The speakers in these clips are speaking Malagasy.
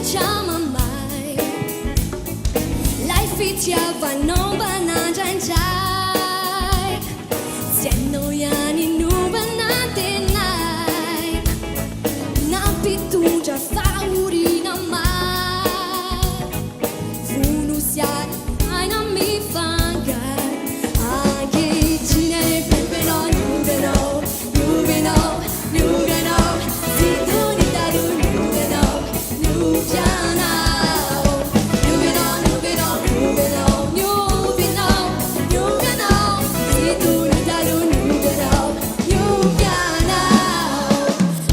chama mai. Life itiava non banana jai. Siano yani nu banate nai. Napitu ja faurina mai. Vunu siar aina mi fangar. Agi cine pepeno nugano, nugano, nugano. Situni daru nugano, nugana. Nugano, nugano, nugano, nugano, nugano. Situni daru nugano, nugana.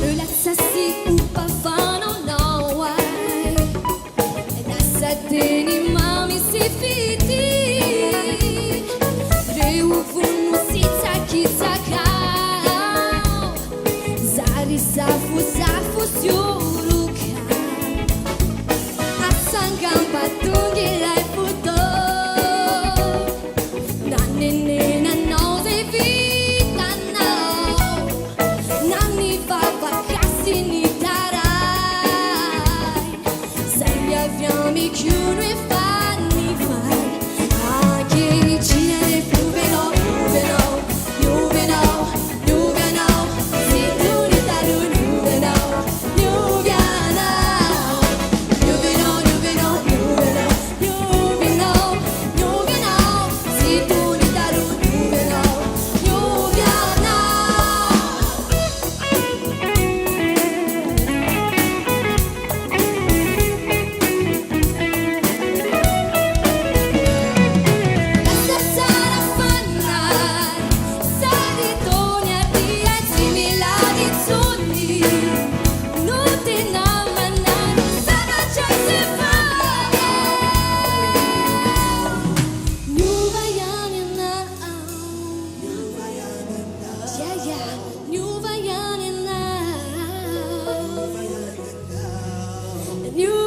Relaxasi upa fano no why. Nasa teni mami si fiti. Reuvunu si taki takao. Zari safu safu siuruka. Asangam patungi lai puto. Nanene na no de vita no. Nani vava kasi ni tarai. Sai aviami chiuno e fanni fai. Anche cine piuveno, piuveno, piuveno, piuveno. Se tu ne daru piuveno, piuveno. Piuveno, piuveno, piuveno, piuveno, piuveno. Se tu ne daru piuveno, piuveno. Questa sarà fanna, sadi toni a dia simila di sogni. Non ti namana, non sarà già se fare. New Vajana now. Yeah, yeah. New Vajana now. New